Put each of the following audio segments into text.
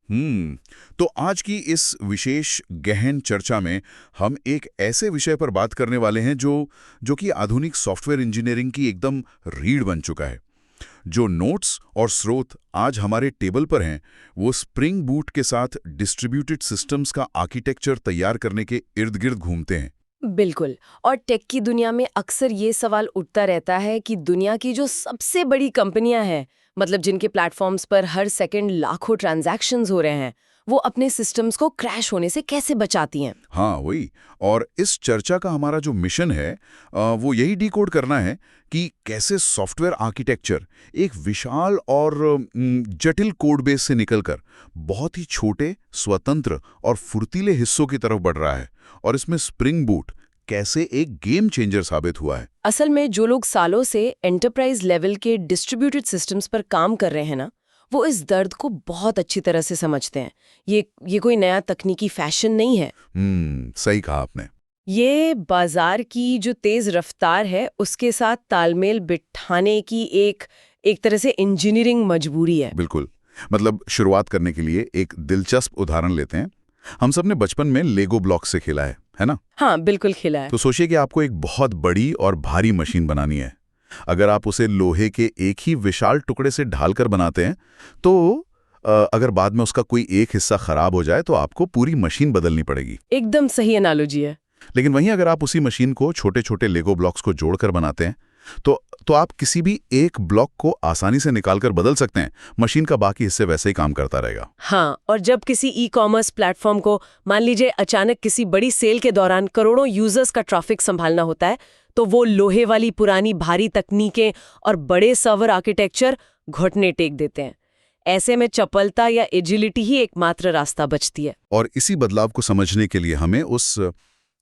तो आज की इस विशेष गहन चर्चा में हम एक ऐसे विषय पर बात करने वाले हैं जो कि आधुनिक सॉफ्टवेयर इंजीनियरिंग की एकदम रीढ़ बन चुका है। जो नोट्स और स्रोत आज हमारे टेबल पर हैं, वो स्प्रिंग बूट के साथ डिस्ट्रीब्यूटेड सिस्टम्स का आर्किटेक्चर तैयार करने के इर्द गिर्द घूमते हैं। बिल्कुल। और टेक की दुनिया में अक्सर ये सवाल उठता रहता है कि दुनिया की जो सबसे बड़ी कंपनियां हैं, मतलब जिनके प्लेटफॉर्म्स पर हर सेकंड लाखों ट्रांजैक्शंस हो रहे हैं, वो अपने सिस्टम्स को क्रैश होने से कैसे बचाती हैं। हाँ, वही। और इस चर्चा का हमारा जो मिशन है वो यही डिकोड करना है कि कैसे सॉफ्टवेयर आर्किटेक्चर एक विशाल और जटिल कोड बेस से निकलकर बहुत ही छोटे, स्वतंत्र और फुर्तीले हिस्सों की तरफ बढ़ रहा है, और इसमें स्प्रिंग बूट कैसे एक गेम चेंजर साबित हुआ है। असल में जो लोग सालों से एंटरप्राइज लेवल के डिस्ट्रीब्यूटेड सिस्टम्स पर काम कर रहे हैं ना, वो इस दर्द को बहुत अच्छी तरह से समझते हैं। ये कोई नया तकनीकी फैशन नहीं है। सही कहा आपने। ये बाजार की जो तेज रफ्तार है, उसके साथ तालमेल बिठाने की एक तरह से इंजीनियरिंग मजबूरी है। बिल्कुल। मतलब शुरुआत करने के लिए एक दिलचस्प उदाहरण लेते हैं। हम सब ने बचपन में लेगो ब्लॉक से खेला है ना? हाँ, बिल्कुल खिला है। तो सोचिए कि आपको एक बहुत बड़ी और भारी मशीन बनानी है। अगर आप उसे लोहे के एक ही विशाल टुकड़े से ढालकर बनाते हैं, तो अगर बाद में उसका कोई एक हिस्सा खराब हो जाए तो आपको पूरी मशीन बदलनी पड़ेगी। एकदम सही एनालॉजी है। लेकिन वहीं अगर आप उसी मशीन को छोटे छोटे लेगो ब्लॉक्स को जोड़कर बनाते हैं, तो आप किसी भी एक ब्लॉक को आसानी से निकालकर बदल सकते हैं। मशीन का बाकी हिस्से वैसे ही काम करता रहेगा। हाँ, और जब किसी ई कॉमर्स प्लेटफॉर्म को मान लीजिए अचानक किसी बड़ी सेल के दौरान करोड़ों यूजर्स का ट्रैफिक संभालना होता है, तो वो लोहे वाली पुरानी भारी तकनीकें और बड़े सर्वर आर्किटेक्चर घुटने टेक देते हैं। ऐसे में चपलता या एजिलिटी ही एकमात्र रास्ता बचती है। और इसी बदलाव को समझने के लिए हमें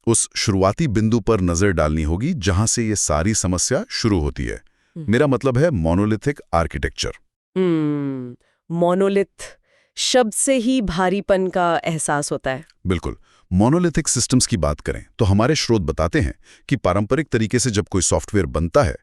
उस शुरुआती बिंदु पर नजर डालनी होगी जहां से ये सारी समस्या शुरू होती है। मेरा मतलब है मोनोलिथिक आर्किटेक्चर। मोनोलिथ शब्द से ही भारीपन का एहसास होता है। बिल्कुल। मोनोलिथिक सिस्टम्स की बात करें तो हमारे स्रोत बताते हैं कि पारंपरिक तरीके से जब कोई सॉफ्टवेयर बनता है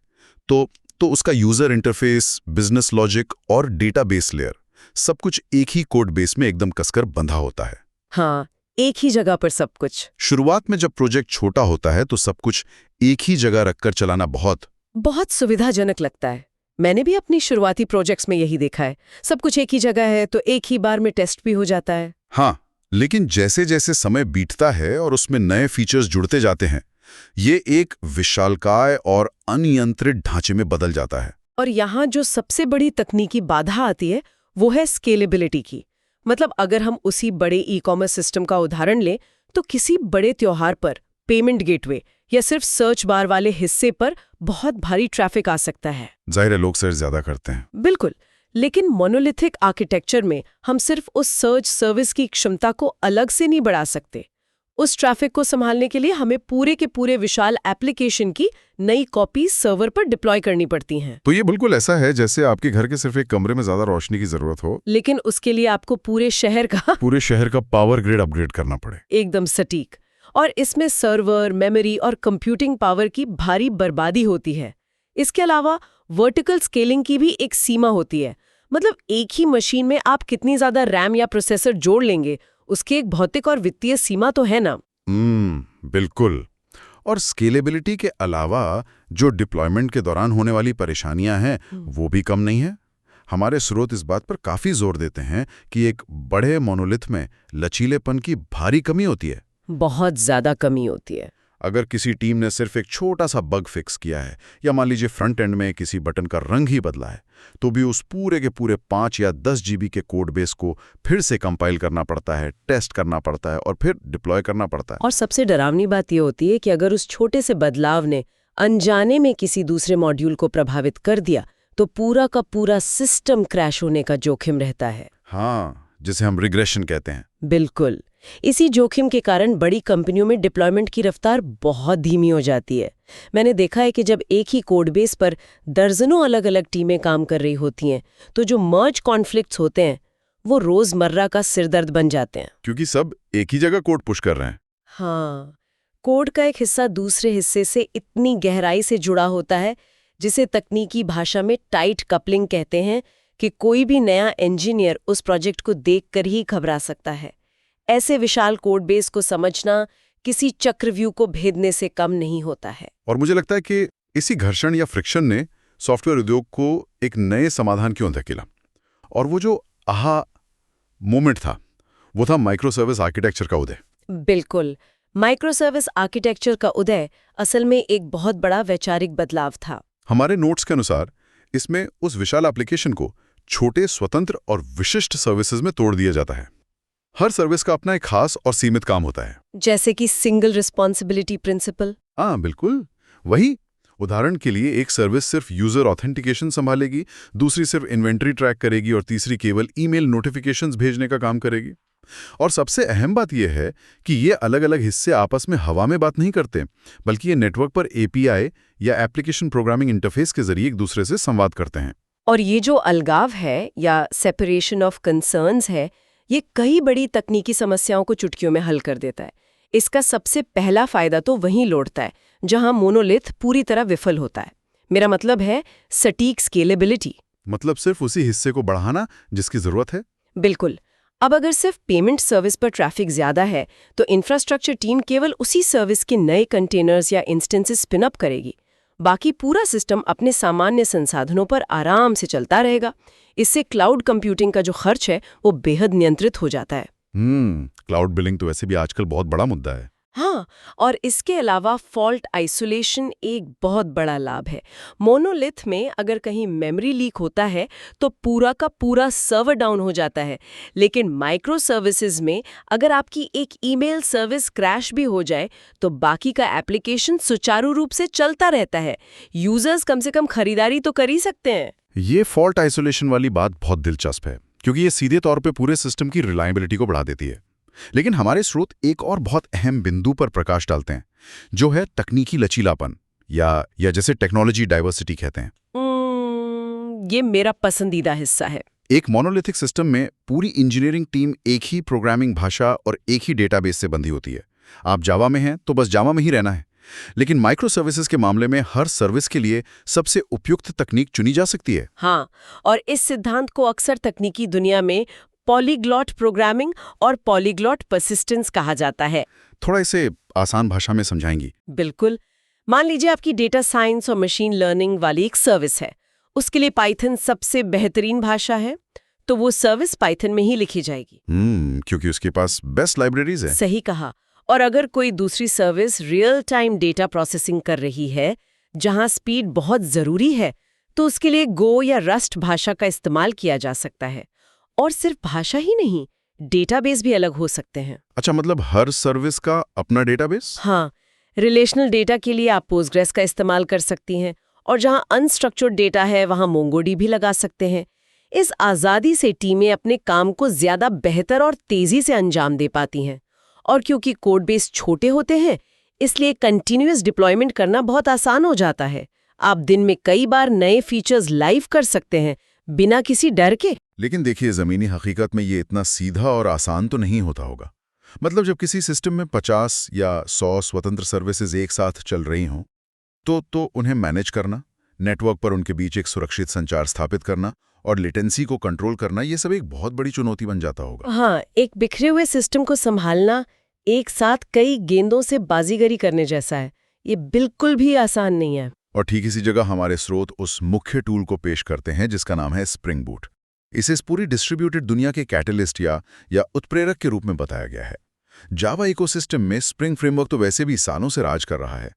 तो उसका यूजर इंटरफेस, बिजनेस लॉजिक और डेटाबेस लेयर सब कुछ एक ही कोड बेस में एकदम कसकर बंधा होता है। हाँ, एक ही जगह पर सब कुछ। शुरुआत में जब प्रोजेक्ट छोटा होता है तो सब कुछ एक ही जगह रखकर चलाना बहुत सुविधाजनक लगता है। मैंने भी अपनी शुरुआती प्रोजेक्ट्स में यही देखा है। सब कुछ एक ही जगह है तो एक ही बार में टेस्ट भी हो जाता है। हाँ, लेकिन जैसे जैसे समय बीतता है और उसमें नए फीचर्स जुड़ते जाते हैं, ये एक विशालकाय और अनियंत्रित ढांचे में बदल जाता है। और यहाँ जो सबसे बड़ी तकनीकी बाधा आती है, वो है स्केलेबिलिटी की। मतलब अगर हम उसी बड़े ई कॉमर्स सिस्टम का उदाहरण लें, तो किसी बड़े त्योहार पर पेमेंट गेटवे या सिर्फ सर्च बार वाले हिस्से पर बहुत भारी ट्रैफिक आ सकता है। जाहिर है, लोग सर्च ज्यादा करते हैं। बिल्कुल। लेकिन मोनोलिथिक आर्किटेक्चर में हम सिर्फ उस सर्च सर्विस की क्षमता को अलग से नहीं बढ़ा सकते। उस ट्रैफिक को संभालने के लिए हमें पूरे के पूरे विशाल एप्लीकेशन की नई कॉपी सर्वर पर डिप्लॉय करनी पड़ती हैं। तो ये बिल्कुल ऐसा है जैसे आपके घर के सिर्फ एक कमरे में ज्यादा रोशनी की जरूरत हो, लेकिन उसके लिए आपको पूरे शहर का पावर ग्रिड अपग्रेड करना पड़े। एकदम सटीक। और इसमें सर्वर, मेमोरी और कंप्यूटिंग पावर की भारी बर्बादी होती है। इसके अलावा वर्टिकल स्केलिंग की भी एक सीमा होती है। मतलब एक ही मशीन में आप कितनी ज्यादा रैम या प्रोसेसर जोड़ लेंगे, उसकी एक भौतिक और वित्तीय सीमा तो है ना। बिल्कुल। और स्केलेबिलिटी के अलावा जो डिप्लॉयमेंट के दौरान होने वाली परेशानियां हैं, वो भी कम नहीं है। हमारे स्रोत इस बात पर काफी जोर देते हैं कि एक बड़े मोनोलिथ में लचीलेपन की भारी कमी होती है। बहुत ज्यादा कमी होती है। अगर किसी टीम ने सिर्फ एक छोटा सा बग फिक्स किया है, या मान लीजिए फ्रंट एंड में किसी बटन का रंग ही बदला है, तो भी उस पूरे के पूरे 5 या 10 जीबी के कोड बेस को फिर से कंपाइल करना पड़ता है, टेस्ट करना पड़ता है और फिर डिप्लॉय करना पड़ता है। और सबसे डरावनी बात यह होती है कि अगर उस छोटे से बदलाव ने अनजाने में किसी दूसरे मॉड्यूल को प्रभावित कर दिया, तो पूरा का पूरा सिस्टम क्रैश होने का जोखिम रहता है। हाँ, जिसे हम रिग्रेशन कहते हैं। बिल्कुल। इसी जोखिम के कारण बड़ी कंपनियों में डिप्लॉयमेंट की रफ्तार बहुत धीमी हो जाती है। मैंने देखा है कि जब एक ही कोड बेस पर दर्जनों अलग अलग टीमें काम कर रही होती हैं, तो जो मर्ज कॉन्फ्लिक्ट्स होते हैं वो रोजमर्रा का सिरदर्द बन जाते हैं। क्योंकि सब एक ही जगह कोड पुश कर रहे हैं। हाँ, कोड का एक हिस्सा दूसरे हिस्से से इतनी गहराई से जुड़ा होता है, जिसे तकनीकी भाषा में टाइट कपलिंग कहते हैं, कि कोई भी नया इंजीनियर उस प्रोजेक्ट को देखकर ही घबरा सकता है। ऐसे विशाल कोड बेस को समझना किसी चक्रव्यूह को भेदने से कम नहीं होता है। और मुझे लगता है कि इसी घर्षण या फ्रिक्शन ने सॉफ्टवेयर उद्योग को एक नए समाधान की ओर धकेला। और वो जो आहा मोमेंट था, वो था माइक्रो सर्विस आर्किटेक्चर का उदय। बिल्कुल, माइक्रो सर्विस आर्किटेक्चर का उदय असल में एक बहुत बड़ा वैचारिक बदलाव था। हमारे नोट्स के अनुसार इसमें उस विशाल एप्लीकेशन को छोटे, स्वतंत्र और विशिष्ट सर्विसेज में तोड़ दिया जाता है। हर सर्विस का अपना एक खास और सीमित काम होता है, जैसे कि सिंगल रिस्पॉन्सिबिलिटी प्रिंसिपल। हाँ बिल्कुल वही। उदाहरण के लिए एक सर्विस सिर्फ यूजर ऑथेंटिकेशन संभालेगी, दूसरी सिर्फ इन्वेंट्री ट्रैक करेगी और तीसरी केवल ईमेल नोटिफिकेशंस भेजने का काम करेगी। और सबसे अहम बात यह है कि ये अलग अलग हिस्से आपस में हवा में बात नहीं करते, बल्कि ये नेटवर्क पर एपीआई या एप्लीकेशन प्रोग्रामिंग इंटरफेस के जरिए एक दूसरे से संवाद करते हैं। और ये जो अलगाव है या सेपरेशन ऑफ कंसर्न्स है, ये कई बड़ी तकनीकी समस्याओं को चुटकियों में हल कर देता है। इसका सबसे पहला फायदा तो वहीं लौटता है जहां मोनोलिथ पूरी तरह विफल होता है। मेरा मतलब है सटीक स्केलेबिलिटी। मतलब सिर्फ उसी हिस्से को बढ़ाना जिसकी जरूरत है। बिल्कुल। अब अगर सिर्फ पेमेंट सर्विस पर ट्रैफिक ज्यादा है तो इंफ्रास्ट्रक्चर टीम केवल उसी सर्विस के नए कंटेनर्स या इंस्टेंसेस स्पिन अप करेगी। बाकी पूरा सिस्टम अपने सामान्य संसाधनों पर आराम से चलता रहेगा। इससे क्लाउड कंप्यूटिंग का जो खर्च है वो बेहद नियंत्रित हो जाता है। क्लाउड बिलिंग तो वैसे भी आजकल बहुत बड़ा मुद्दा है। हाँ, और इसके अलावा फॉल्ट आइसोलेशन एक बहुत बड़ा लाभ है। मोनोलिथ में अगर कहीं मेमोरी लीक होता है तो पूरा का पूरा सर्वर डाउन हो जाता है, लेकिन माइक्रो सर्विसेज में अगर आपकी एक ईमेल सर्विस क्रैश भी हो जाए तो बाकी का एप्लीकेशन सुचारू रूप से चलता रहता है। यूजर्स कम से कम खरीदारी तो कर ही सकते हैं। ये फॉल्ट आइसोलेशन वाली बात बहुत दिलचस्प है, क्योंकि ये सीधे तौर पे पूरे सिस्टम की रिलायबिलिटी को बढ़ा देती है। लेकिन हमारे स्रोत एक और बहुत अहम बिंदु पर प्रकाश डालते हैं, जो है तकनीकी लचीलापन या जैसे टेक्नोलॉजी डाइवर्सिटी कहते हैं। ये मेरा पसंदीदा हिस्सा है। एक मोनोलिथिक सिस्टम में पूरी इंजीनियरिंग टीम एक ही प्रोग्रामिंग भाषा और एक ही डेटाबेस से बंधी होती है। आप जावा में हैं तो बस जावा में ही रहना है। लेकिन माइक्रो सर्विसेज के मामले में हर सर्विस के लिए सबसे उपयुक्त तकनीक चुनी जा सकती है। हाँ, और इस सिद्धांत को अक्सर तकनीकी दुनिया में पॉलीग्लॉट प्रोग्रामिंग और पॉलीग्लॉट परसिस्टेंस कहा जाता है। थोड़ा इसे आसान भाषा में समझाएंगी? बिल्कुल। मान लीजिए आपकी डेटा साइंस और मशीन लर्निंग वाली एक सर्विस है। उसके लिए पाइथन सबसे बेहतरीन भाषा है, तो वो सर्विस पाइथन में ही लिखी जाएगी। क्योंकि उसके पास बेस्ट लाइब्रेरीज है। सही कहा। और अगर कोई दूसरी service real time data processing कर रही है, जहां स्पीड बहुत जरूरी है, तो उसके लिए गो या रस्ट भाषा का इस्तेमाल किया जा सकता है। और सिर्फ भाषा ही नहीं, डेटाबेस भी अलग हो सकते हैं। अच्छा, मतलब हर सर्विस का अपना डेटाबेस? हाँ, रिलेशनल डेटा के लिए आप पोस्टग्रेस का इस्तेमाल कर सकती हैं, और जहां अनस्ट्रक्चर्ड डेटा है वहां मोंगोडी भी लगा सकते हैं। इस आज़ादी से टीमें अपने काम को ज्यादा बेहतर और तेजी से अंजाम दे पाती हैं। और क्योंकि कोड बेस छोटे होते हैं, इसलिए कंटिन्यूअस डिप्लॉयमेंट करना बहुत आसान हो जाता है। आप दिन में कई बार नए फीचर्स लाइव कर सकते हैं बिना किसी डर के। लेकिन देखिए, जमीनी हकीकत में ये इतना सीधा और आसान तो नहीं होता होगा। मतलब जब किसी सिस्टम में 50 या 100 स्वतंत्र सर्विसेज एक साथ चल रही हों, तो उन्हें मैनेज करना, नेटवर्क पर उनके बीच एक सुरक्षित संचार स्थापित करना और लेटेंसी को कंट्रोल करना, ये सब एक बहुत बड़ी चुनौती बन जाता होगा। हाँ, एक बिखरे हुए सिस्टम को संभालना एक साथ कई गेंदों से बाजीगरी करने जैसा है। ये बिल्कुल भी आसान नहीं है। और ठीक इसी जगह हमारे स्रोत उस मुख्य टूल को पेश करते हैं जिसका नाम है स्प्रिंग बूट। इसे इस पूरी डिस्ट्रीब्यूटेड दुनिया के कैटलिस्ट या उत्प्रेरक के रूप में बताया गया है। जावा इकोसिस्टम में स्प्रिंग फ्रेमवर्क तो वैसे भी सालों से राज कर रहा है,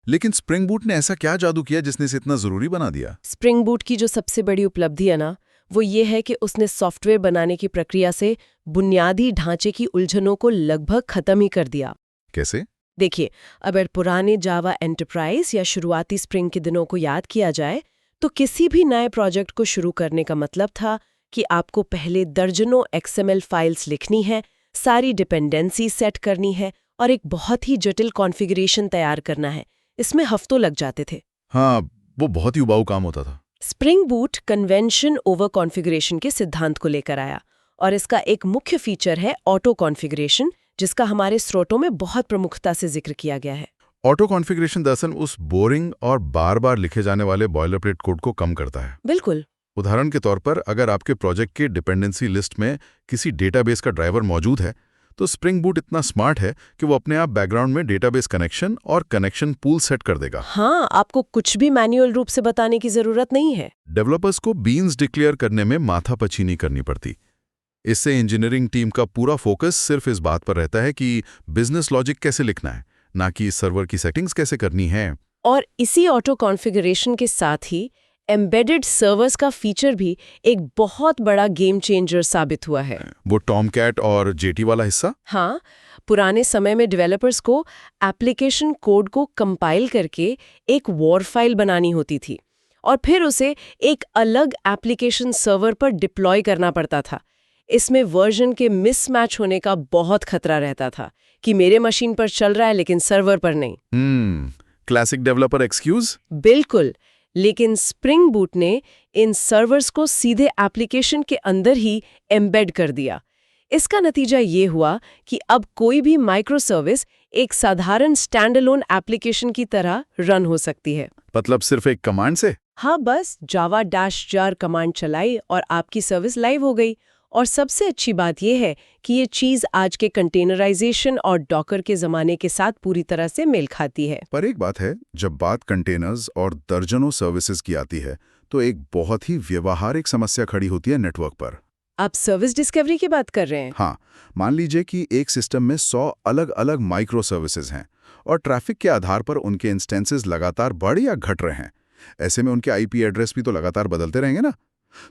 लेकिन स्प्रिंग बूट ने ऐसा क्या जादू किया जिसने इसे इतना जरूरी बना दिया? स्प्रिंग बूट की जो सबसे बड़ी उपलब्धि है ना, वो ये है कि उसने सॉफ्टवेयर बनाने की प्रक्रिया से बुनियादी ढांचे की उलझनों को लगभग खत्म ही कर दिया। कैसे? देखिए, अगर पुराने जावा एंटरप्राइज या शुरुआती स्प्रिंग के दिनों को याद किया जाए, तो किसी भी नए प्रोजेक्ट को शुरू करने का मतलब था कि आपको पहले दर्जनों XML फाइल्स लिखनी है, सारी डिपेंडेंसी सेट करनी है और एक बहुत ही जटिल कॉन्फ़िगरेशन तैयार करना है। इसमें हफ्तों लग जाते थे। हाँ, वो बहुत ही उबाऊ काम होता था। Spring boot convention over configuration के सिद्धांत को लेकर आया, और इसका एक मुख्य फीचर है ऑटो कॉन्फ़िगरेशन, जिसका हमारे स्रोतों में बहुत प्रमुखता से जिक्र किया गया है। ऑटो कॉन्फ़िगरेशन दरअसल उस बोरिंग और बार बार लिखे जाने वाले बॉयलरप्लेट कोड को कम करता है। बिल्कुल। उदाहरण के तौर पर अगर आपके प्रोजेक्ट के डिपेंडेंसी लिस्ट में किसी डेटाबेस का ड्राइवर मौजूद है, तो स्प्रिंग बूट इतना स्मार्ट है कि वो अपने आप बैकग्राउंड में डेटाबेस कनेक्शन और कनेक्शन पूल सेट कर देगा। हाँ, आपको कुछ भी मैन्युअल रूप से बताने की जरूरत नहीं है। डेवलपर्स को बीन्स डिक्लेयर करने में माथापच्ची नहीं करनी पड़ती। इससे इंजीनियरिंग टीम का पूरा फोकस सिर्फ इस बात पर रहता है कि बिजनेस लॉजिक कैसे लिखना है, ना कि सर्वर की सेटिंग्स कैसे करनी है। और इसी ऑटो कॉन्फ़िगरेशन के साथ ही एम्बेडेड सर्वर्स का फीचर भी एक बहुत बड़ा गेम चेंजर साबित हुआ है। वो टॉमकैट और जेटी वाला हिस्सा? हाँ, पुराने समय में डेवलपर्स को एप्लीकेशन कोड को कंपाइल करके एक वॉर फाइल बनानी होती थी और फिर उसे एक अलग एप्लीकेशन सर्वर पर डिप्लॉय करना पड़ता था। इसमें वर्जन के मिसमैच होने का बहुत खतरा रहता था कि मेरे मशीन पर चल रहा है लेकिन सर्वर पर नहीं। Classic developer excuse. बिल्कुल, लेकिन स्प्रिंग बूट ने इन सर्वर्स को सीधे एप्लीकेशन के अंदर ही एम्बेड कर दिया। इसका नतीजा ये हुआ कि अब कोई भी माइक्रो सर्विस एक साधारण स्टैंडअलोन एप्लीकेशन की तरह रन हो सकती है। मतलब सिर्फ एक कमांड से? हाँ, बस java-jar कमांड चलाई और आपकी सर्विस लाइव हो गई। और सबसे अच्छी बात यह है कि ये चीज़ आज के कंटेनराइजेशन और डॉकर के ज़माने के साथ पूरी तरह से मेल खाती है। पर एक बात है, जब बात कंटेनर्स और दर्जनों सर्विसेज की आती है, तो एक बहुत ही व्यवहारिक समस्या खड़ी होती है नेटवर्क पर। आप सर्विस डिस्कवरी की बात कर रहे हैं? हाँ, मान लीजिए कि एक सिस्टम में 100 अलग अलग माइक्रो सर्विसेज हैं और ट्रैफिक के आधार पर उनके इंस्टेंसेस लगातार बढ़ या घट रहे हैं। ऐसे में उनके आईपी एड्रेस भी तो लगातार बदलते रहेंगे ना।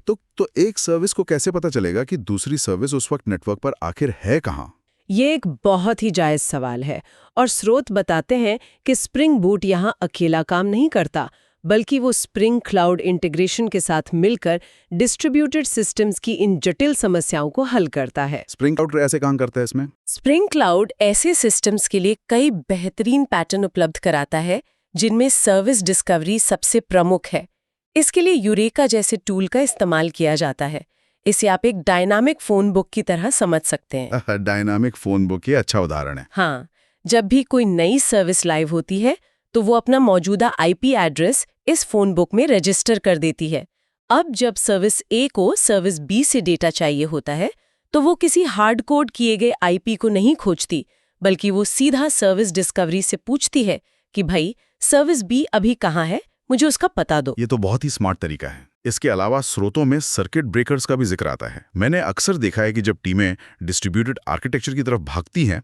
तो एक सर्विस को कैसे पता चलेगा कि दूसरी सर्विस उस वक्त नेटवर्क पर आखिर है कहाँ? ये एक बहुत ही जायज़ सवाल है और स्रोत बताते हैं कि स्प्रिंग बूट यहाँ अकेला काम नहीं करता, बल्कि वो स्प्रिंग क्लाउड इंटीग्रेशन के साथ मिलकर डिस्ट्रीब्यूटेड सिस्टम्स की इन जटिल समस्याओं को हल करता है। स्प्रिंग क्लाउड ऐसे काम करता है इसमें? स्प्रिंग क्लाउड ऐसे सिस्टम्स के लिए कई बेहतरीन पैटर्न उपलब्ध कराता है, जिनमें सर्विस डिस्कवरी सबसे प्रमुख है। इसके लिए यूरेका जैसे टूल का इस्तेमाल किया जाता है। इसे आप एक डायनामिक फ़ोन बुक की तरह समझ सकते हैं। डायनामिक फ़ोन बुक ये अच्छा उदाहरण है। हाँ, जब भी कोई नई सर्विस लाइव होती है तो वो अपना मौजूदा आईपी एड्रेस इस फ़ोन बुक में रजिस्टर कर देती है। अब जब सर्विस ए को सर्विस बी से डेटा चाहिए होता है तो वो किसी हार्ड कोड किए गए आईपी को नहीं खोजती, बल्कि वो सीधा सर्विस डिस्कवरी से पूछती है कि भाई सर्विस बी अभी कहाँ है, मुझे उसका पता दो। ये तो बहुत ही स्मार्ट तरीका है। इसके अलावा स्रोतों में सर्किट ब्रेकर्स का भी जिक्र आता है। मैंने अक्सर देखा है कि जब टीमें डिस्ट्रीब्यूटेड आर्किटेक्चर की तरफ भागती हैं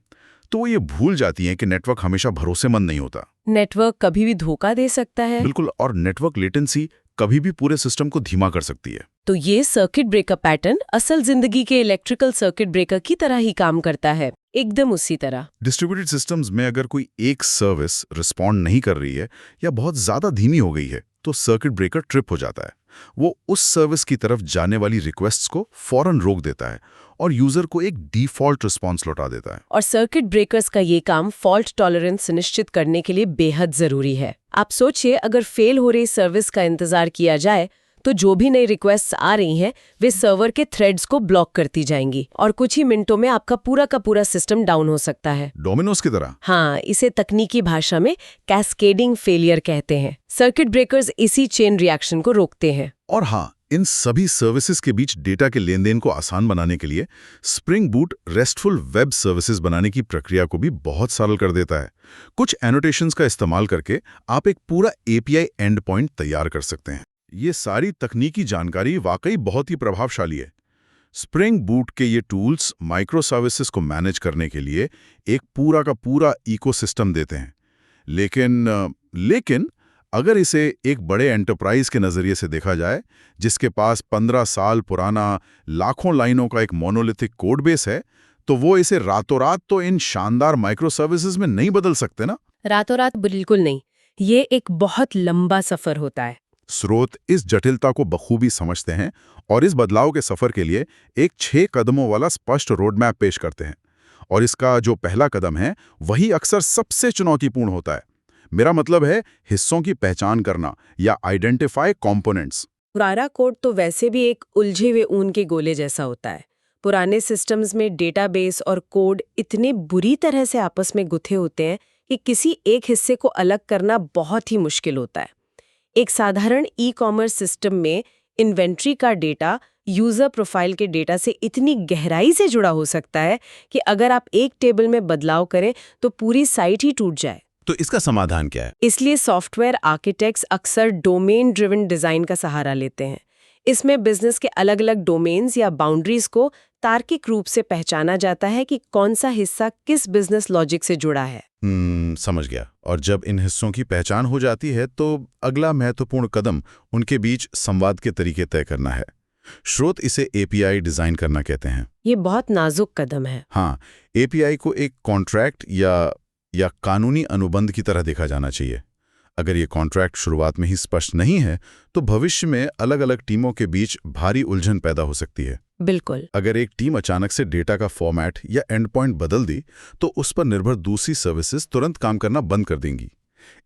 तो वो ये भूल जाती हैं कि नेटवर्क हमेशा भरोसेमंद नहीं होता। नेटवर्क कभी भी धोखा दे सकता है। बिल्कुल, और नेटवर्क लेटेंसी कभी भी पूरे सिस्टम को धीमा कर सकती है। तो ये सर्किट ब्रेकर पैटर्न असल जिंदगी के इलेक्ट्रिकल सर्किट ब्रेकर की तरह ही काम करता है, एकदम उसी तरह। डिस्ट्रीब्यूटेड सिस्टम्स में अगर कोई एक सर्विस रिस्पॉन्ड नहीं कर रही है या बहुत ज्यादा धीमी हो गई है तो सर्किट ब्रेकर ट्रिप हो जाता है। वो उस सर्विस की तरफ जाने वाली रिक्वेस्ट्स को फौरन रोक देता है और यूजर को एक डिफॉल्ट रिस्पॉन्स लौटा देता है। और सर्किट ब्रेकर्स का ये काम फॉल्ट टॉलरेंस सुनिश्चित करने के लिए बेहद जरूरी है। आप सोचिए, अगर फेल हो रही सर्विस का इंतजार किया जाए तो जो भी नई रिक्वेस्ट्स आ रही हैं वे सर्वर के थ्रेड्स को ब्लॉक करती जाएंगी और कुछ ही मिनटों में आपका पूरा का पूरा सिस्टम डाउन हो सकता है। डोमिनोज की तरह? हाँ, इसे तकनीकी भाषा में कैस्केडिंग फेलियर कहते हैं। सर्किट ब्रेकर्स इसी चेन रिएक्शन को रोकते हैं। और हाँ, इन सभी सर्विसेज के बीच डेटा के लेन देन को आसान बनाने के लिए spring boot restful web services बनाने की प्रक्रिया को भी बहुत सरल कर देता है। कुछ एनोटेशंस का इस्तेमाल करके आप एक पूरा एपीआई एंड पॉइंट तैयार कर सकते हैं। ये सारी तकनीकी जानकारी वाकई बहुत ही प्रभावशाली है। स्प्रिंग बूट के ये टूल्स माइक्रो सर्विसेज को मैनेज करने के लिए एक पूरा का पूरा इकोसिस्टम देते हैं। लेकिन अगर इसे एक बड़े एंटरप्राइज के नजरिए से देखा जाए, जिसके पास 15 साल पुराना लाखों लाइनों का एक मोनोलिथिक कोड बेस है, तो वो इसे रातों रात तो इन शानदार माइक्रो सर्विसेज में नहीं बदल सकते ना। रातों रात बिल्कुल नहीं, ये एक बहुत लंबा सफर होता है। स्रोत इस जटिलता को बखूबी समझते हैं और इस बदलाव के सफर के लिए एक 6 कदमों वाला स्पष्ट रोड मैप पेश करते हैं। और इसका जो पहला कदम है वही अक्सर सबसे चुनौतीपूर्ण होता है। मेरा मतलब है हिस्सों की पहचान करना या आइडेंटिफाई कंपोनेंट्स। पुराना कोड तो वैसे भी एक उलझे हुए ऊन के गोले जैसा होता है। पुराने सिस्टम्स में डेटाबेस और कोड इतने बुरी तरह से आपस में गुथे होते हैं कि किसी एक हिस्से को अलग करना बहुत ही मुश्किल होता है। एक साधारण ई-कॉमर्स सिस्टम में इन्वेंट्री का डेटा यूजर प्रोफाइल के डेटा से इतनी गहराई से जुड़ा हो सकता है कि अगर आप एक टेबल में बदलाव करें तो पूरी साइट ही टूट जाए। तो इसका समाधान क्या है? इसलिए सॉफ्टवेयर आर्किटेक्ट्स अक्सर डोमेन ड्रिवन डिजाइन का सहारा लेते हैं। इसमें बिजनेस के अलग अलग डोमेन्स या बाउंड्रीज को तार्किक रूप से पहचाना जाता है कि कौन सा हिस्सा किस बिजनेस लॉजिक से जुड़ा है। समझ गया। और जब इन हिस्सों की पहचान हो जाती है तो अगला महत्वपूर्ण कदम उनके बीच संवाद के तरीके तय करना है। श्रोत इसे एपीआई डिजाइन करना कहते हैं। ये बहुत नाजुक कदम है। हाँ, एपीआई को एक कॉन्ट्रैक्ट या कानूनी अनुबंध की तरह देखा जाना चाहिए। अगर ये कॉन्ट्रैक्ट शुरुआत में ही स्पष्ट नहीं है तो भविष्य में अलग अलग टीमों के बीच भारी उलझन पैदा हो सकती है। बिल्कुल। अगर एक टीम अचानक से डेटा का फॉर्मेट या एंड पॉइंट बदल दी तो उस पर निर्भर दूसरी सर्विसेज तुरंत काम करना बंद कर देंगी।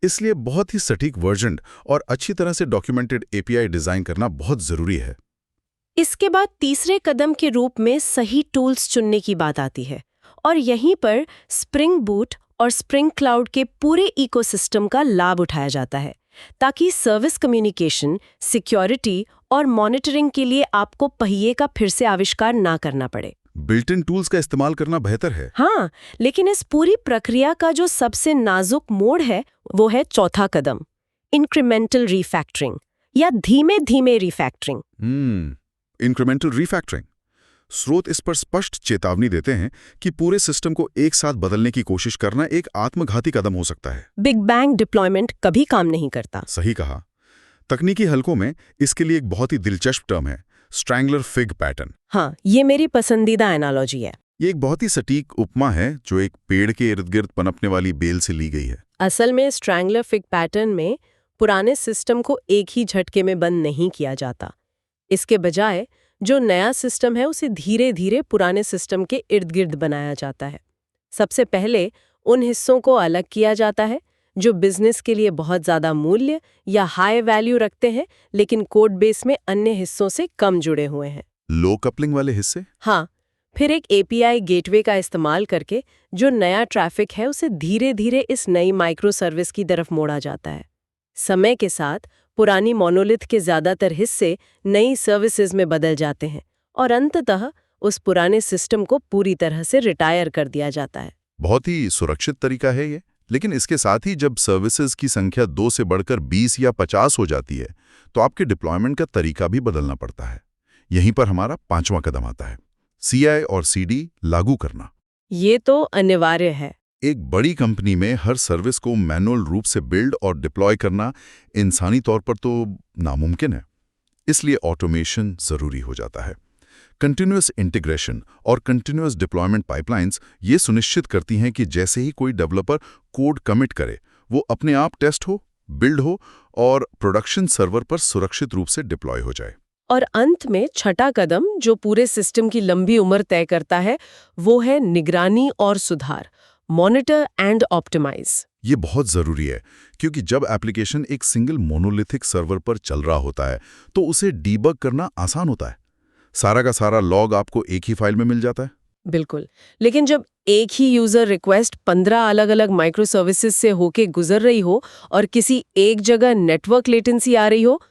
इसलिए बहुत ही सटीक वर्जन और अच्छी तरह से डॉक्यूमेंटेड एपीआई डिजाइन करना बहुत जरूरी है। इसके बाद तीसरे कदम के रूप में सही टूल्स चुनने की बात आती है और यहीं पर स्प्रिंग बूट और स्प्रिंग क्लाउड के पूरे इकोसिस्टम का लाभ उठाया जाता है ताकि सर्विस कम्युनिकेशन, सिक्योरिटी और मॉनिटरिंग के लिए आपको पहिए का फिर से आविष्कार ना करना पड़े। बिल्ट इन टूल्स का इस्तेमाल करना बेहतर है। हाँ, लेकिन इस पूरी प्रक्रिया का जो सबसे नाजुक मोड़ है वो है चौथा कदम, इंक्रीमेंटल रिफैक्टरिंग या धीमे धीमे रिफैक्टरिंग। Incremental refactoring. स्रोत इस पर स्पष्ट चेतावनी देते हैं कि पूरे सिस्टम को एक साथ बदलने की कोशिश करना एक आत्मघाती कदम हो सकता है। बिग बैंग डिप्लॉयमेंट कभी काम नहीं करता। सही कहा। तकनीकी हलकों में इसके लिए एक बहुत ही दिलचस्प टर्म है, स्ट्रैंगलर फिग पैटर्न। हाँ, ये मेरी पसंदीदा एनालॉजी है। ये एक बहुत ही सटीक उपमा है जो एक पेड़ के इर्द गिर्द पनपने वाली बेल से ली गई है। असल में स्ट्रैंगलर फिग पैटर्न में पुराने सिस्टम को एक ही झटके में बंद नहीं किया जाता। इसके बजाय जो नया सिस्टम है उसे धीरे धीरे पुराने सिस्टम के इर्द गिर्द बनाया जाता है। सबसे पहले उन हिस्सों को अलग किया जाता है जो बिजनेस के लिए बहुत ज़्यादा मूल्य या हाई वैल्यू रखते हैं लेकिन कोड बेस में अन्य हिस्सों से कम जुड़े हुए हैं। लो कपलिंग वाले हिस्से? हाँ, फिर एक एपीआई गेटवे का इस्तेमाल करके जो नया ट्रैफिक है उसे धीरे धीरे इस नई माइक्रो सर्विस की तरफ मोड़ा जाता है। समय के साथ पुरानी मोनोलिथ के ज्यादातर हिस्से नई सर्विसेज में बदल जाते हैं और अंततः उस पुराने सिस्टम को पूरी तरह से रिटायर कर दिया जाता है। बहुत ही सुरक्षित तरीका है ये। लेकिन इसके साथ ही जब सर्विसेज की संख्या 2 से बढ़कर 20 या 50 हो जाती है तो आपके डिप्लॉयमेंट का तरीका भी बदलना पड़ता है। यहीं पर हमारा 5वां कदम आता है, सीआई और सीडी लागू करना। ये तो अनिवार्य है। एक बड़ी कंपनी में हर सर्विस को मैनुअल रूप से बिल्ड और डिप्लॉय करना इंसानी तौर पर तो नामुमकिन है। इसलिए ऑटोमेशन जरूरी हो जाता है। कंटिन्यूअस इंटीग्रेशन और कंटिन्यूअस डिप्लॉयमेंट पाइपलाइंस ये सुनिश्चित करती हैं कि जैसे ही कोई डेवलपर कोड कमिट करे वो अपने आप टेस्ट हो, बिल्ड हो और प्रोडक्शन सर्वर पर सुरक्षित रूप से डिप्लॉय हो जाए। और अंत में छठा कदम जो पूरे सिस्टम की लंबी उम्र तय करता है वो है निगरानी और सुधार, मॉनिटर एंड ऑप्टिमाइज। ये बहुत जरूरी है क्योंकि जब एप्लीकेशन एक सिंगल मोनोलिथिक सर्वर पर चल रहा होता है तो उसे डीबग करना आसान होता है। सारा का सारा लॉग आपको एक ही फाइल में मिल जाता है। बिल्कुल, लेकिन जब एक ही यूजर रिक्वेस्ट 15 अलग अलग माइक्रो सर्विसेज से होके गुजर रही हो और किसी एक जगह नेटवर्क लेटेंसी आ रही हो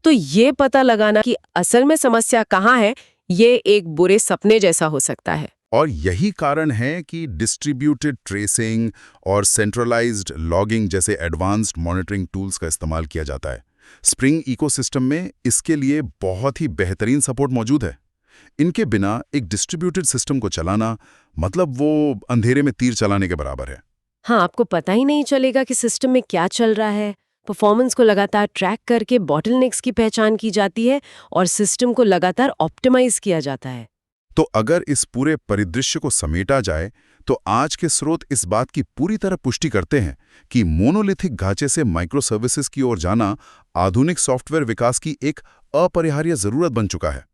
तो ये पता लगाना कि असल में समस्या कहाँ है, ये एक बुरे सपने जैसा हो सकता है। और यही कारण है कि डिस्ट्रीब्यूटेड ट्रेसिंग और सेंट्रलाइज्ड लॉगिंग जैसे एडवांस्ड मॉनिटरिंग टूल्स का इस्तेमाल किया जाता है। स्प्रिंग इकोसिस्टम में इसके लिए बहुत ही बेहतरीन सपोर्ट मौजूद है। इनके बिना एक डिस्ट्रीब्यूटेड सिस्टम को चलाना मतलब वो अंधेरे में तीर चलाने के बराबर है। हाँ, आपको पता ही नहीं चलेगा कि सिस्टम में क्या चल रहा है। परफॉर्मेंस को लगातार ट्रैक करके बॉटलनेक्स की पहचान की जाती है और सिस्टम को लगातार ऑप्टिमाइज किया जाता है। तो अगर इस पूरे परिदृश्य को समेटा जाए तो आज के स्रोत इस बात की पूरी तरह पुष्टि करते हैं कि मोनोलिथिक ढांचे से माइक्रो सर्विसेज की ओर जाना आधुनिक सॉफ्टवेयर विकास की एक अपरिहार्य जरूरत बन चुका है।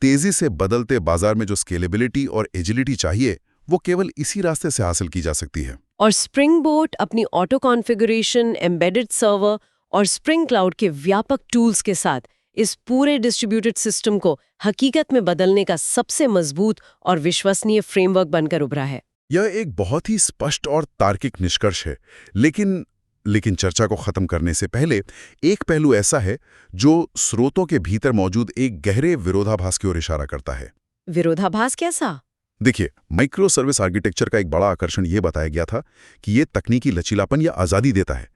तेजी से बदलते बाजार में जो स्केलेबिलिटी और एजिलिटी चाहिए वो केवल इसी रास्ते से हासिल की जा सकती है। और स्प्रिंग बोट अपनी ऑटो कॉन्फ़िगरेशन, एम्बेडेड सर्वर और स्प्रिंग क्लाउड के व्यापक टूल्स के साथ इस पूरे डिस्ट्रीब्यूटेड सिस्टम को हकीकत में बदलने का सबसे मजबूत और विश्वसनीय फ्रेमवर्क बनकर उभरा है। यह एक बहुत ही स्पष्ट और तार्किक निष्कर्ष है, लेकिन लेकिन चर्चा को खत्म करने से पहले एक पहलू ऐसा है जो स्रोतों के भीतर मौजूद एक गहरे विरोधाभास की ओर इशारा करता है। विरोधाभास कैसा? देखिए, माइक्रो सर्विस आर्किटेक्चर का एक बड़ा आकर्षण ये बताया गया था कि ये तकनीकी लचीलापन या आज़ादी देता है।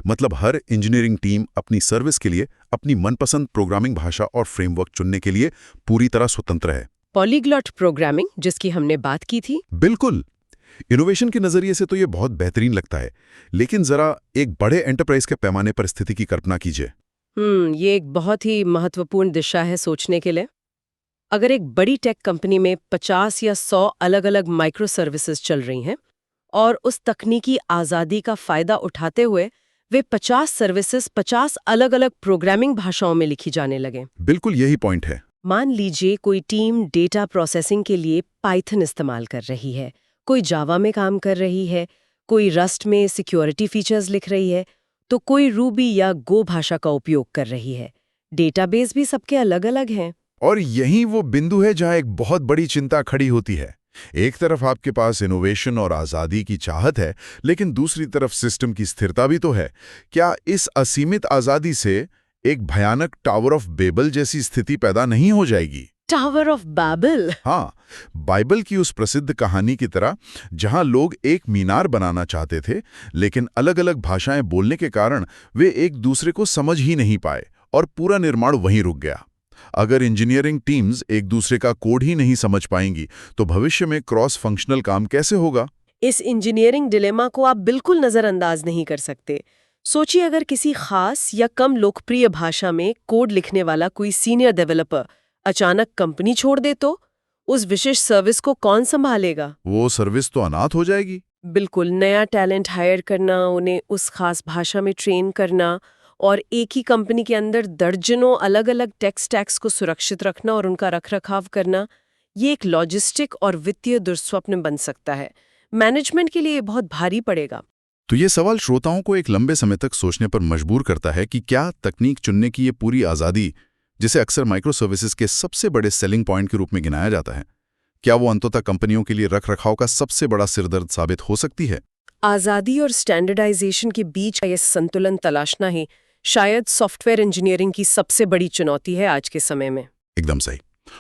मतलब हर इंजीनियरिंग टीम अपनी सर्विस के लिए अपनी मनपसंद प्रोग्रामिंग भाषा और फ्रेमवर्क चुनने के लिए पूरी तरह स्वतंत्र है। पॉलीग्लॉट प्रोग्रामिंग, जिसकी हमने बात की थी। बिल्कुल। इनोवेशन के नजरिए से तो ये बहुत बेहतरीन लगता है, लेकिन जरा एक बड़े एंटरप्राइज के पैमाने पर स्थिति की कल्पना कीजिए। ये एक बहुत ही महत्वपूर्ण दिशा है सोचने के लिए। अगर एक बड़ी टेक कंपनी में 50 या 100 अलग-अलग माइक्रो सर्विसेज चल रही हैं और उस तकनीकी आज़ादी का फायदा उठाते हुए वे 50 सर्विसेज 50 अलग-अलग प्रोग्रामिंग भाषाओं में लिखी जाने लगे। बिल्कुल यही पॉइंट है। मान लीजिए कोई टीम डेटा प्रोसेसिंग के लिए पाइथन इस्तेमाल कर रही है, कोई जावा में काम कर रही है, कोई रस्ट में सिक्योरिटी फीचर्स लिख रही है, तो कोई रूबी या गो भाषा का उपयोग कर रही है। डेटाबेस भी सबके अलग-अलग हैं। और यही वो बिंदु है जहां एक बहुत बड़ी चिंता खड़ी होती है। एक तरफ आपके पास इनोवेशन और आज़ादी की चाहत है, लेकिन दूसरी तरफ सिस्टम की स्थिरता भी तो है। क्या इस असीमित आज़ादी से एक भयानक टावर ऑफ बेबल जैसी स्थिति पैदा नहीं हो जाएगी? Tower of Babel? हाँ, बाइबल की उस प्रसिद्ध कहानी की तरह, जहां लोग एक मीनार बनाना चाहते थे, लेकिन अलग-अलग भाषाएं बोलने के कारण वे एक दूसरे को समझ ही नहीं पाए और पूरा निर्माण वहीं रुक गया। अगर इंजीनियरिंग टीम्स एक दूसरे का कोड ही नहीं समझ पाएंगी, तो भविष्य में क्रॉस फंक्शनल काम कैसे होगा? इस इंजीनियरिंग डिलेमा को आप बिल्कुल नज़रअंदाज नहीं कर सकते। सोचिए, अगर किसी खास या कम लोकप्रिय भाषा में कोड लिखने वाला कोई सीनियर डेवलपर अचानक कंपनी छोड़ दे, तो उस विशेष सर्विस को कौन संभालेगा? वो सर्विस तो अनाथ हो जाएगी। बिल्कुल, नया टैलेंट हायर करना, उन्हें उस खास भाषा में ट्रेन करना और एक ही कंपनी के अंदर दर्जनों अलग-अलग टेक स्टैक्स को सुरक्षित रखना और उनका रखरखाव करना, ये एक लॉजिस्टिक और वित्तीय दुर्स्वप्न बन सकता है। मैनेजमेंट के लिए बहुत भारी पड़ेगा। तो ये सवाल श्रोताओं को एक लंबे समय तक सोचने पर मजबूर करता है कि क्या तकनीक चुनने की ये पूरी आज़ादी, जिसे अक्सर माइक्रो सर्विसेज के सबसे बड़े सेलिंग पॉइंट के रूप में गिनाया जाता है, क्या वो अंततः कंपनियों के लिए रखरखाव का सबसे बड़ा सिरदर्द साबित हो सकती है? आज़ादी और स्टैंडर्डाइजेशन के बीच का ये संतुलन तलाशना ही शायद सॉफ्टवेयर इंजीनियरिंग की सबसे बड़ी चुनौती है आज के समय में। एकदम सही।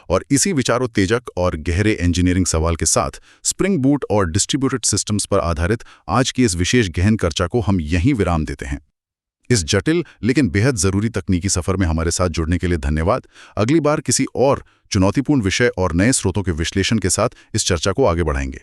और इसी विचारोत्तेजक और गहरे इंजीनियरिंग सवाल के साथ स्प्रिंग बूट और डिस्ट्रीब्यूटेड सिस्टम्स पर आधारित आज की इस विशेष गहन चर्चा को हम यहीं विराम देते हैं। इस जटिल लेकिन बेहद जरूरी तकनीकी सफर में हमारे साथ जुड़ने के लिए धन्यवाद। अगली बार किसी और चुनौतीपूर्ण विषय और नए स्रोतों के विश्लेषण के साथ इस चर्चा को आगे बढ़ाएंगे।